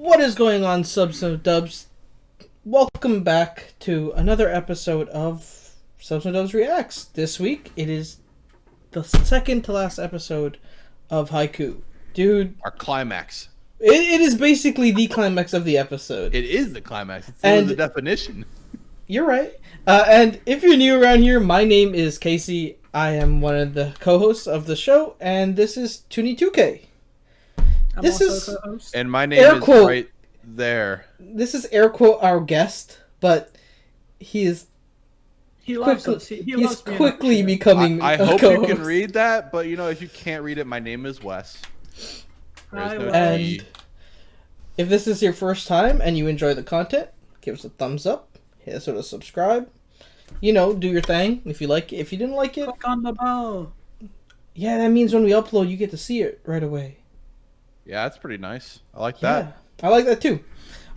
What is going on, subs and dubs? Welcome back to another episode of Subs and Dubs Reacts. This week, it is the second to last episode of Haikyuu. Dude, Our climax. it is basically the climax of the episode. It is the climax. It's And- the definition. You're right. And if you're new around here, my name is Casey. I am one of the co-hosts of the show, and this is Toonie2K. I'm This also is- a co-host. And my name Air is quote. right there. This is air quote our guest, but he is He loves quickly, us. He he's loves being quickly up here. becoming I a hope you co-host. can read that, but if you can't read it, my name is Wes. There's Hi, no Wes. And T. if this is your first time and you enjoy the content, give us a thumbs up, hit us with a subscribe. Do your thing if you like it. If you didn't like it, Click on the bell. yeah, that means when we upload, you get to see it right away. Yeah, that's pretty nice. I like Yeah, that. I like that too.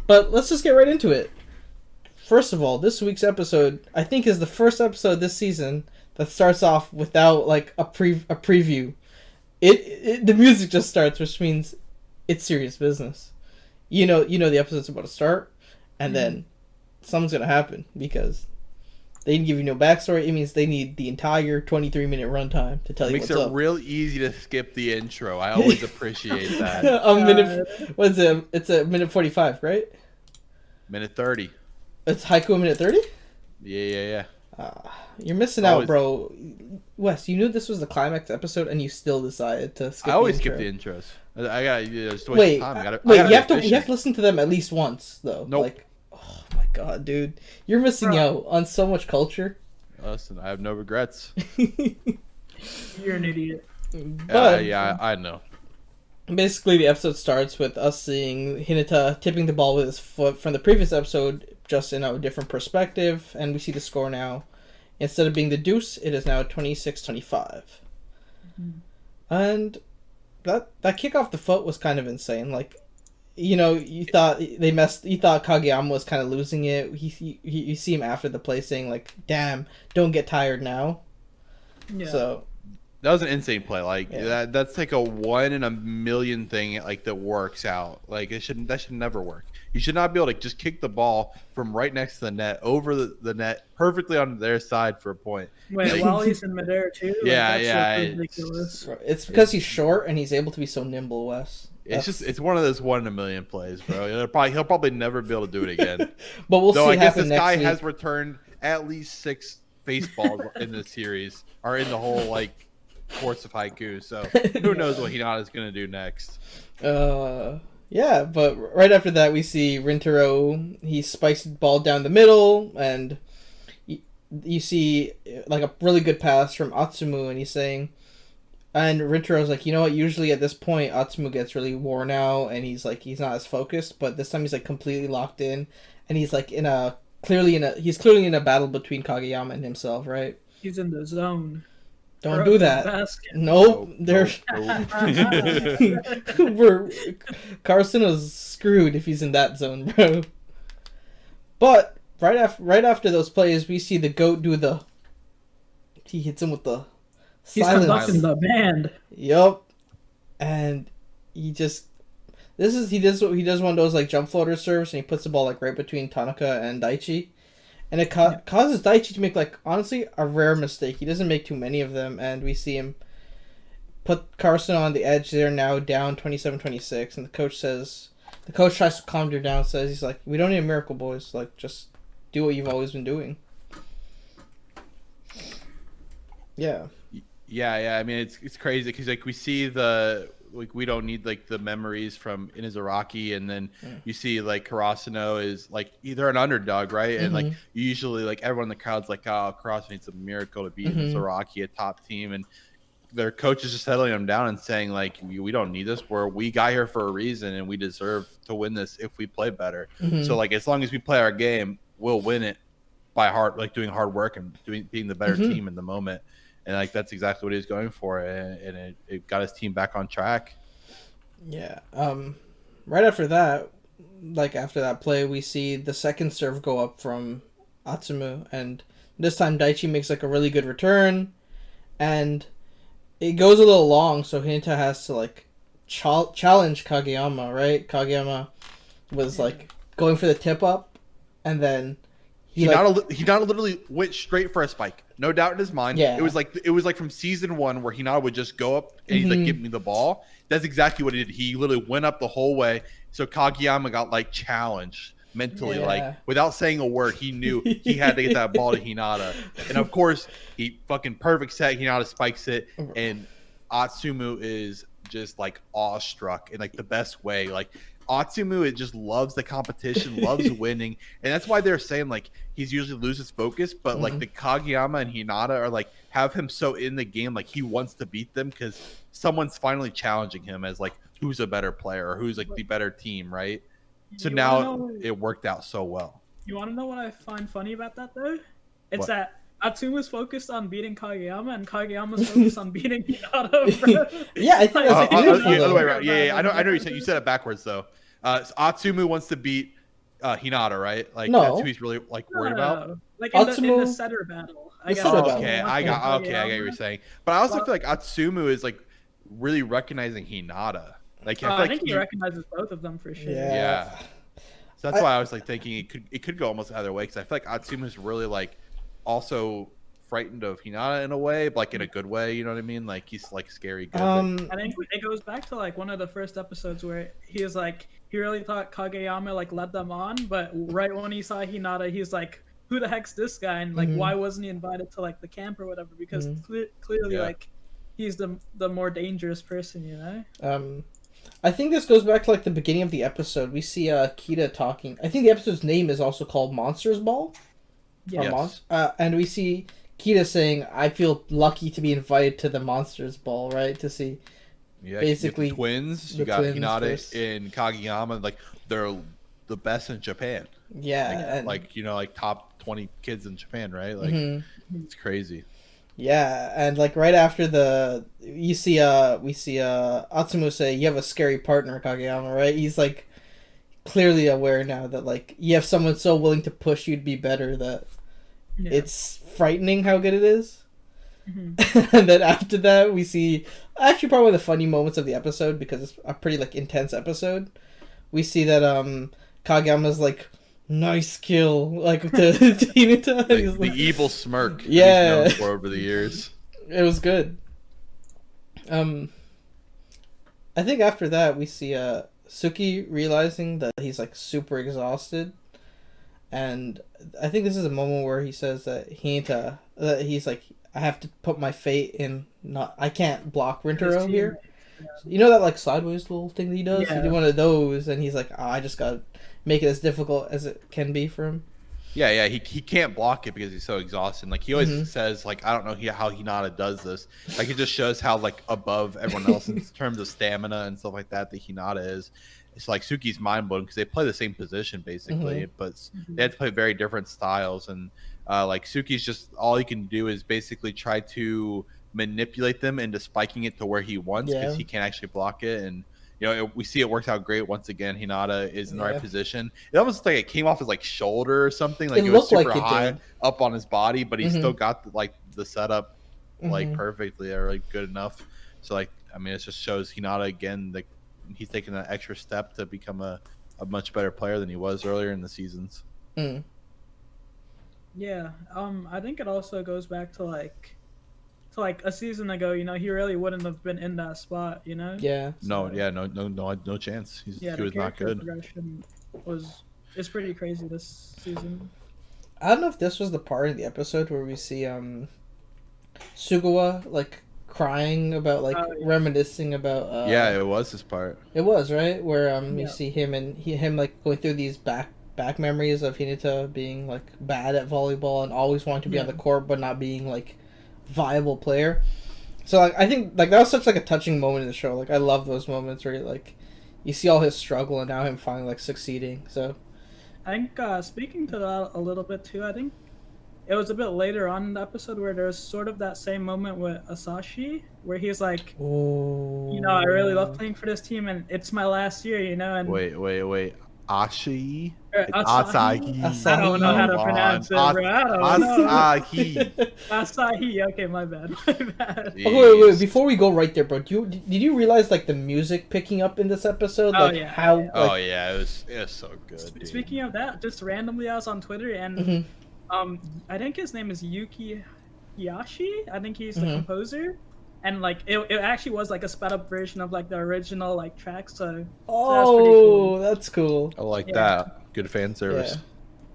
But let's just get right into it. First of all, this week's episode, I think, is the first episode this season that starts off without like a preview. The music just starts, which means it's serious business. The episode's about to start, and then something's gonna happen because they didn't give you no backstory. It means they need the entire 23-minute runtime to tell It you makes what's it up. real easy to skip the intro. I always appreciate that. A minute. What's it? It's a minute 45, right? Minute 30. It's Haiku a minute 30. Yeah. You're missing out, bro. Wes, you knew this was the climax episode, and you still decided to skip. I always the skip intro. the intros. I gotta just waste Wait, time. I gotta you be have to efficient. listen to them at least once, though. Nope. Like, oh my god, dude, you're missing Bro. out on so much culture. Listen, I have no regrets. You're an idiot. But yeah, I know. basically, the episode starts with us seeing Hinata tipping the ball with his foot from the previous episode, just in a different perspective, and we see the score now. Instead of being the deuce, it is now 26-25. And that kick off the foot was kind of insane. Like, you thought they messed. You thought Kageyama was kind of losing it. You see him after the play saying like, "Damn, don't get tired now." Yeah. So That was an insane play. Like Yeah. that's like a 1 in a million thing like that works out. Like that should never work. You should not be able to just kick the ball from right next to the net over the net perfectly on their side for a point. Wait, Like- while he's in midair too. Yeah, that's yeah, just it's- ridiculous. it's because he's short and he's able to be so nimble, Wes. It's one of those 1 in a million plays, bro. He'll probably never be able to do it again. But we'll Though see I it guess happen this next guy week. has returned at least 6 baseballs in the series or in the whole like course of Haikyuu. So who knows what Hinata's gonna do next? Yeah, but right after that we see Rintaro. He spikes the ball down the middle, and you see like a really good pass from Atsumu, and he's saying, and Rintaro's like, you know what? Usually at this point, Atsumu gets really worn out, and he's not as focused. But this time he's like completely locked in, and he's like clearly in a battle between Kageyama and himself, right? He's in the zone. Don't Throw do the that. basket. Nope. There's Nope. Karsuno's screwed if he's in that zone, bro. But right after those plays, we see the goat do the. He hits him with the He's silence. conducting the band. Yup, and he does one of those like jump floater serves, and he puts the ball like right between Tanaka and Daichi, and it causes Daichi to make like honestly a rare mistake. He doesn't make too many of them, and we see him put Karsuno on the edge. They're now down 27-26, and the coach tries to calm her down. Says he's like, we don't need a miracle, boys. Like just do what you've always been doing. Yeah. Yeah. I mean, it's crazy because like we see we don't need like the memories from Inarizaki, and then you see like Karasuno is like either an underdog, right? And like usually like everyone in the crowd's like, oh, Karasuno needs a miracle to beat Inarizaki, a top team, and their coach is just settling them down and saying like, we don't need this. We got here for a reason, and we deserve to win this if we play better. So like as long as we play our game, we'll win it by doing hard work and being the better team in the moment. And like that's exactly what he was going for, and it got his team back on track. Yeah. Right after that, like after that play, we see the second serve go up from Atsumu, and this time Daichi makes like a really good return, and it goes a little long, so Hinata has to like challenge Kageyama, right? Kageyama was like going for the tip up, and then He not literally went straight for a spike. No doubt in his mind. Yeah. It was like from season 1 where Hinata would just go up and he's like, give me the ball. That's exactly what he did. He literally went up the whole way. So Kageyama got like challenged mentally, like without saying a word. He knew he had to get that ball to Hinata. And of course, he fucking perfect set. Hinata spikes it, and Atsumu is just like awestruck in like the best way. Like Atsumu, it just loves the competition, loves winning, and that's why they're saying like he's usually loses focus, but like the Kageyama and Hinata are like have him so in the game, like he wants to beat them because someone's finally challenging him as like who's a better player or who's like the better team, right? So now it worked out so well. You want to know what I find funny about that though? It's that Atsuma's focused on beating Kageyama, and Kageyama's focused on beating Hinata, bro. Yeah, I think that's the other way around. Yeah, I know. You said it backwards though. So Atsumu wants to beat Hinata, right? Like that's who he's really like worried about. Like in the setter battle. I got what you're saying. But I also feel like Atsumu is like really recognizing Hinata. Like I think he recognizes both of them for sure. Yeah. So that's why I was like thinking it could go almost either way, because I feel like Atsumu is really like also frightened of Hinata in a way, but like in a good way. You know what I mean? Like he's like scary good. I think it goes back to like one of the first episodes where he was like he really thought Kageyama like led them on, but right when he saw Hinata, he's like, "Who the heck's this guy?" And like, why wasn't he invited to like the camp or whatever? Because clearly like he's the more dangerous person, you know. I think this goes back to like the beginning of the episode. We see Kita talking. I think the episode's name is also called Monsters Ball. Yes. And we see Kita saying, "I feel lucky to be invited to the Monsters Ball," right? To see basically the twins. You got Hinata and Kageyama. Like they're the best in Japan. Yeah, like you know, like top 20 kids in Japan, right? Like it's crazy. Yeah, and like right after we see Atsumu say, "You have a scary partner, Kageyama," right? He's like clearly aware now that like you have someone so willing to push you to be better that it's frightening how good it is. And then after that, we see actually probably one of the funny moments of the episode, because it's a pretty like intense episode. We see that Kageyama's like, "Nice kill," like to Hinata. The evil smirk. Yeah, he's known for over the years. It was good. I think after that we see Suki realizing that he's like super exhausted, and I think this is a moment where he says that he's like, "I have to put my fate in. I can't block Rintaro here." You know that like sideways little thing that he does? He did one of those, and he's like, "I just gotta make it as difficult as it can be for him." Yeah, he can't block it because he's so exhausted. Like he always says, like, I don't know how Hinata does this. Like it just shows how like above everyone else in terms of stamina and stuff like that Hinata is. It's like Suki's mind blowing because they play the same position basically, but they have to play very different styles. And like Suki's just all he can do is basically try to manipulate them into spiking it to where he wants, because he can't actually block it. And you know, we see it worked out great once again. Hinata is in the right position. It almost like it came off his like shoulder or something. Like it was super high up on his body, but he still got the setup like perfectly or like good enough. So like, I mean, it just shows Hinata again, like he's taking that extra step to become a much better player than he was earlier in the seasons. Yeah, I think it also goes back to like a season ago. You know, he really wouldn't have been in that spot. You know. Yeah. No chance. He was not good. Progression is pretty crazy this season. I don't know if this was the part of the episode where we see Sugawa like crying about like reminiscing about. Yeah, it was this part. It was right where you see him like going through these back memories of Hinata being like bad at volleyball and always wanting to be on the court but not being like viable player. So like I think like that was such like a touching moment in the show. Like I love those moments where like you see all his struggle and now him finally like succeeding. So I think speaking to that a little bit too, I think it was a bit later on in the episode where there's sort of that same moment with Asashi where he's like, you know, I really love playing for this team and it's my last year, you know. And wait, Ashi. Or It's Asahi? Asahi. I don't know how to Come pronounce it, on. bro. I don't know. Asahi. Asahi. Okay, my bad. My bad. Okay, wait, Jeez. before we go right there, bro, did you realize like the music picking up in this episode? Oh, Like yeah, how yeah. Oh like yeah, it was so good. Dude. Speaking of that, just randomly I was on Twitter and I think his name is Yuki Hiyashi. I think he's the composer. And like it actually was like a sped up version of like the original like track, so that's pretty cool. that's cool. I like Yeah. that. Good fan service. Yeah.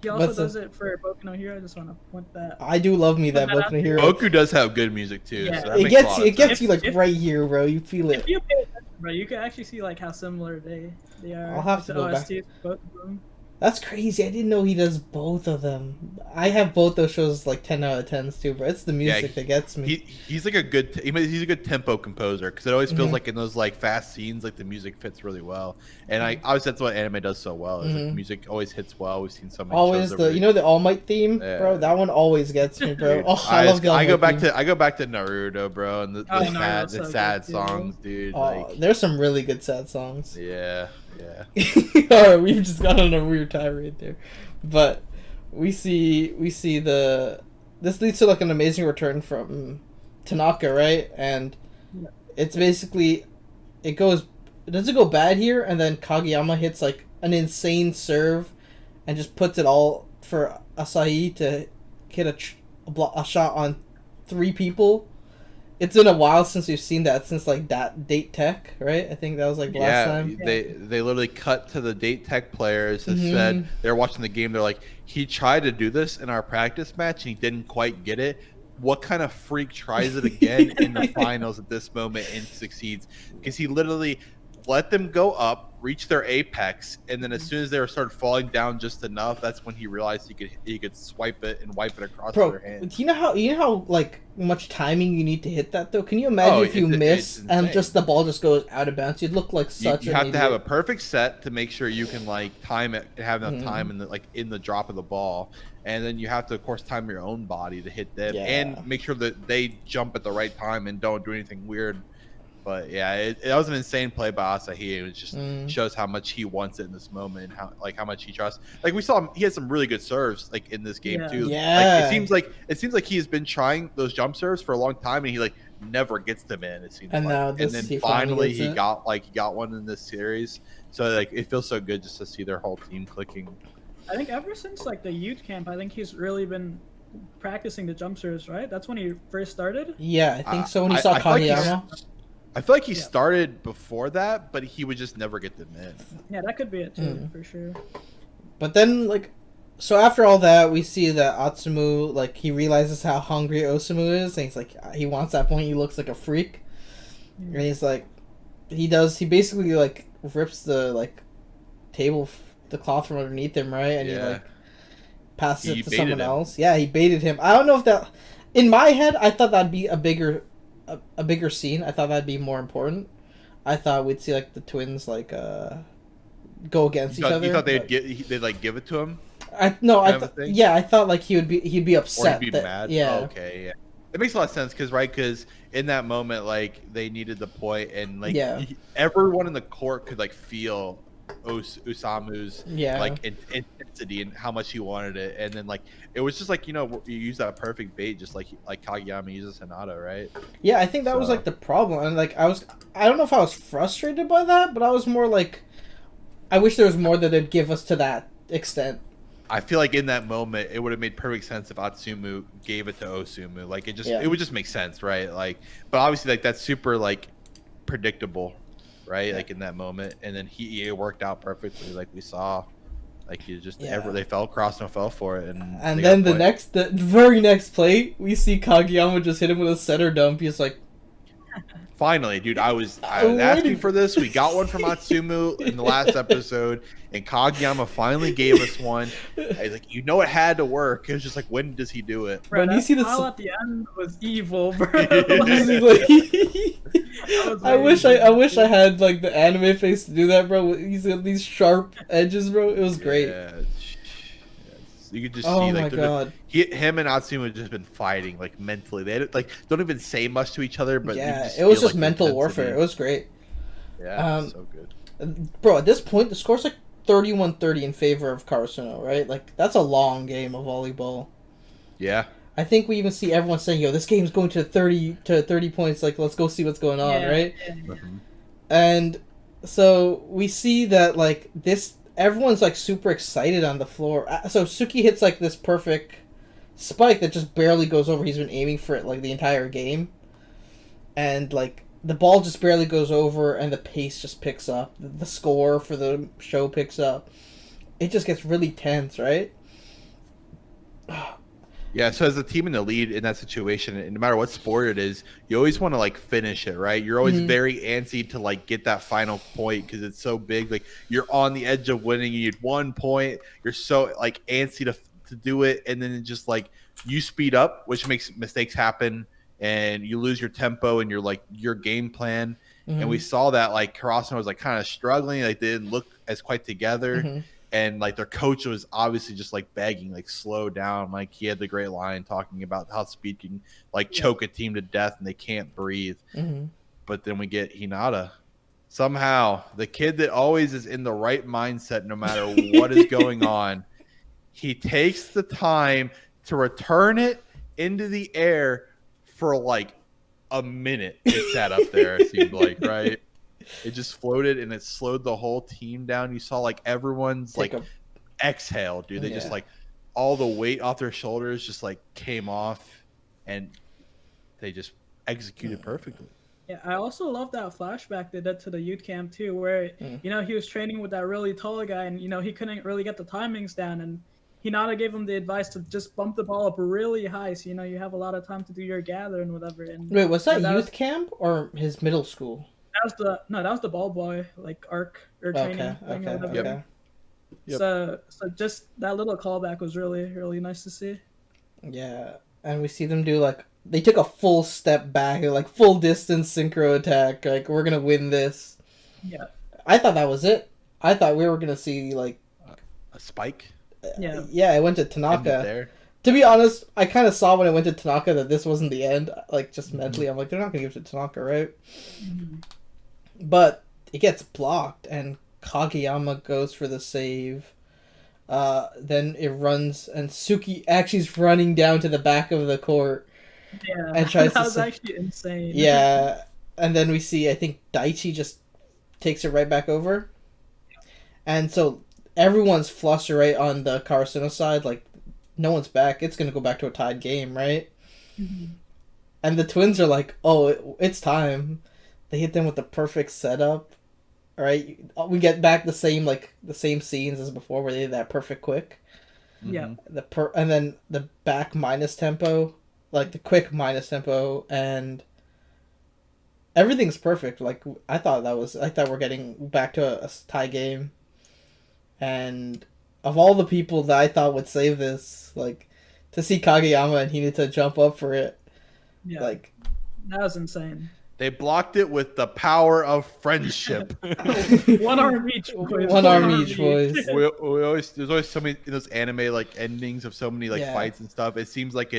He also But does it for Boku no Hero. I just want to point that. I do love me that Put that Boku out no there. Hero. Goku does have good music too. Yeah. So that It makes a gets lot it of gets sense. you like If- right here, bro. You feel If it. you pay attention, bro, you can actually see like how similar they are. I'll have with to the go back. OSTs, both of them. That's crazy. I didn't know he does both of them. I have both those shows like 10 out of 10s too, bro. It's the music that gets me. He's like a good he's a good tempo composer because it always feels like in those like fast scenes like the music fits really well, and obviously that's what anime does so well. Is like, the music always hits well. We've seen so many Always shows the the All Might theme, Yeah. bro. That one always gets me, bro. Oh, I love the All I go Might back theme. to Naruto, bro, and the Naruto's so sad good, too. songs, dude. Oh, Like there's some really good sad songs. yeah. Alright, we've just gone on a weird tirade there, but we see this leads to like an amazing return from Tanaka, right? And it's basically does it go bad here, and then Kageyama hits like an insane serve, and just puts it all for Asahi to hit a shot on 3 people. It's been a while since we've seen that, since like that Date Tech, right? I think that was like last time. They literally cut to the Date Tech players and said they're watching the game. They're like, he tried to do this in our practice match and he didn't quite get it. What kind of freak tries it again in the finals at this moment and succeeds? Because he literally let them go up, reach their apex, and then as soon as they started falling down just enough, that's when he realized he could swipe it and wipe it across their hands. You know how like much timing you need to hit that though? Can you imagine if you miss and just the ball just goes out of bounds? You'd look like such. You have to have a perfect set to make sure you can like time it and have enough time in the drop of the ball, and then you have to of course time your own body to hit them and make sure that they jump at the right time and don't do anything weird. But yeah, it was an insane play by Asahi. It was just shows how much he wants it in this moment, and how much he trusts. Like we saw him, he had some really good serves like in this game too. Yeah. Like, it seems like he has been trying those jump serves for a long time, and he like never gets them in. It seems And now and then he finally gets he got one in this series. So like it feels so good just to see their whole team clicking. I think ever since like the youth camp, I think he's really been practicing the jump serves, right? That's when he first started. Yeah, I think so. When he saw Kageyama. I feel like he started before that, but he would just never get them in. Yeah, that could be it too, for sure. But then, like, so after all that, we see that Atsumu, like, he realizes how hungry Osamu is, and he's like, he wants that point. He looks like a freak, and he's like, he basically like rips the like table, the cloth from underneath him, right? And he like passes it to someone else. Yeah, he baited him. I don't know if that. In my head, I thought that'd be a bigger scene. I thought that'd be more important. I thought we'd see like the twins like go against each other. You thought they'd like give it to him? I thought like he'd be upset. Or he'd be mad. Yeah. Oh, okay. Yeah. It makes a lot of sense because in that moment like they needed the point and like everyone in the court could like feel Usamu's like intensity and how much he wanted it, and then like it was just like you use that perfect bait just like Kageyama uses Hinata, right? Yeah, I think that was like the problem, and like I don't know if I was frustrated by that, but I was more like I wish there was more that they'd give us to that extent. I feel like in that moment it would have made perfect sense if Atsumu gave it to Osumu. Like it would just make sense, right? Like, but obviously like that's super like predictable. Right, like in that moment, and then it worked out perfectly, like we saw. Like he just Karasuno fell for it, and then the very next play, we see Kageyama just hit him with a center dump. He's like, finally, dude, I was asking for this. We got one from Atsumu in the last episode, and Kageyama finally gave us one. I was like, it had to work. It was just like, when does he do it? Bro, that smile at the end was evil, bro. I wish I had like the anime face to do that, bro. He's got these sharp edges, bro. It was great. Yeah. You could just see like him and Atsumu had just been fighting like mentally. They had, like don't even say much to each other, but it was just mental warfare. It was great. Yeah, so good, bro. At this point, the score's like 31-30 in favor of Karsuno, right? Like, that's a long game of volleyball. Yeah. I think we even see everyone saying, "Yo, this game's going to 30 points. Like, let's go see what's going on," right? Yeah. Mm-hmm. And so we see that like this, everyone's like super excited on the floor. So Suki hits like this perfect spike that just barely goes over. He's been aiming for it like the entire game, and like the ball just barely goes over, and the pace just picks up. The score for the show picks up. It just gets really tense, right? Yeah, so as a team in the lead in that situation, and no matter what sport it is, you always want to like finish it, right? You're always very antsy to like get that final point because it's so big. Like you're on the edge of winning. You need 1 point. You're so like antsy to do it, and then it just like you speed up, which makes mistakes happen, and you lose your tempo and your game plan. And we saw that like Karasuno was like kind of struggling, like they didn't look as quite together. And like their coach was obviously just like begging, like slow down. Like he had the great line talking about how speed can like choke a team to death and they can't breathe. But then we get Hinata. Somehow the kid that always is in the right mindset no matter what is going on, he takes the time to return it into the air for like a minute. It sat up there, it seemed like, right? It just floated and it slowed the whole team down. You saw like everyone's exhale, dude. They just like all the weight off their shoulders just like came off and they just executed perfectly. Yeah, I also love that flashback they did to the youth camp too, where he was training with that really tall guy, and he couldn't really get the timings down, and Hinata gave him the advice to just bump the ball up really high, so you have a lot of time to do your gather and whatever. And wait, was that youth camp or his middle school? That was the ball boy like arc or training thing or whatever. Okay. Yep. So just that little callback was really, really nice to see. Yeah, and we see them do like they took a full step back, like full distance synchro attack. Like we're gonna win this. Yeah. I thought that was it. I thought we were gonna see like a spike. Yeah. Yeah, it went to Tanaka. To be honest, I kind of saw when it went to Tanaka that this wasn't the end. Like just mentally, I'm like, they're not gonna give it to Tanaka, right? But it gets blocked, and Kageyama goes for the save. Then it runs, and Suki actually's running down to the back of the court. Yeah, and tries that was actually insane. Yeah, and then we see, I think Daichi just takes it right back over. And so everyone's flustered right on the Karasuno side, like, no one's back. It's going to go back to a tied game, right? And the twins are like, oh, it's time. They hit them with the perfect setup. All right, we get back the same scenes as before, where they did that perfect quick. Yeah. And then the back minus tempo, like the quick minus tempo, and everything's perfect. Like I thought we're getting back to a tie game. And of all the people that I thought would save this, like to see Kageyama and Hinata jump up for it, like that was insane. They blocked it with the power of friendship. One arm each, boys. One arm each, boys. There's always so many in those anime like endings of so many fights and stuff. It seems like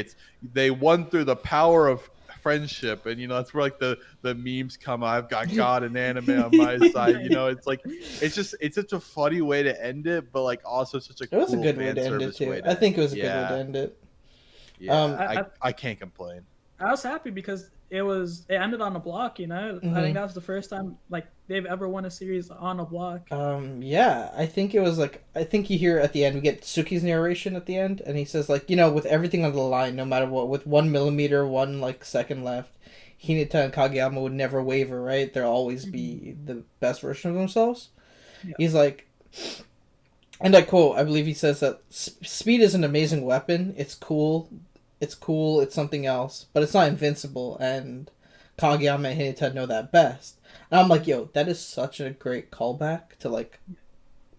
they won through the power of friendship, and that's where like the memes come. I've got God and anime on my side. It's like it's such a funny way to end it, but like also such a a good way to end it too. I think it was a good way to end it. Yeah, I can't complain. I was happy because it ended on a block, I think that was the first time like they've ever won a series on a block. Yeah, I think it was I think you hear at the end, we get Suki's narration at the end, and he says like, with everything on the line, no matter what, with 1 millimeter, 1 second left, Hinata and Kageyama would never waver, right? They'll always be the best version of themselves. Yeah. He's like, and I quote, I believe he says that speed is an amazing weapon. It's cool, it's something else, but it's not invincible, and Kageyama and Hinata know that best. And I'm like, yo, that is such a great callback to like.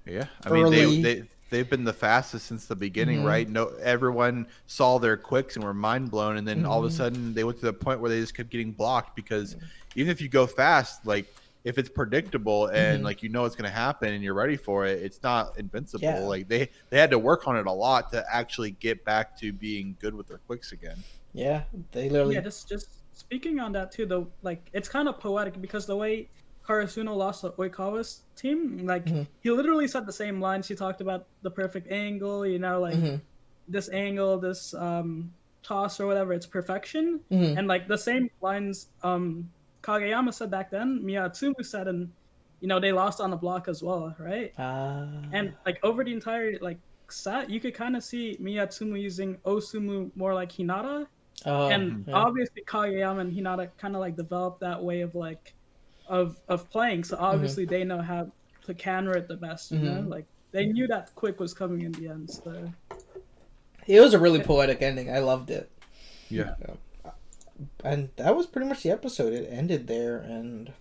Yeah, I mean they've been the fastest since the beginning, right? No, everyone saw their quicks and were mind blown, and then all of a sudden they went to the point where they just kept getting blocked because even if you go fast, like if it's predictable and like it's going to happen and you're ready for it, it's not invincible. Yeah. Like they had to work on it a lot to actually get back to being good with their quicks again. Yeah, they literally. Yeah, just speaking on that too, though, like it's kind of poetic because the way Karasuno lost to Oikawa's team, like he literally said the same lines. He talked about the perfect angle, like this angle, this toss or whatever, it's perfection. And like the same lines Kageyama said back then, Miyatsumu said, and they lost on the block as well, right? And like over the entire like set, you could kind of see Miyatsumu using Osumu more like Hinata. And obviously Kageyama and Hinata kind of like developed that way of like of playing. So obviously they know how to counter it the best, like they knew that quick was coming in the end. So it was a really poetic ending. I loved it. Yeah. And that was pretty much the episode. It ended there, and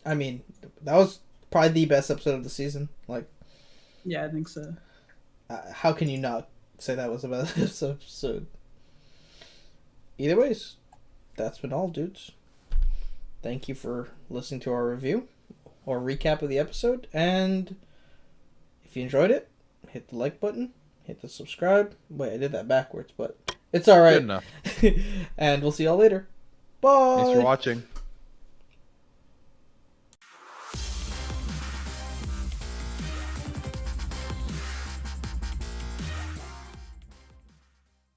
I mean, that was probably the best episode of the season. Like, yeah, I think so. How can you not say that was the best episode? Either ways, that's been all, dudes. Thank you for listening to our review or recap of the episode. And if you enjoyed it, hit the like button, hit the subscribe. Wait, I did that backwards, but it's all right. Good enough. And we'll see y'all later. Bye. Thanks for watching.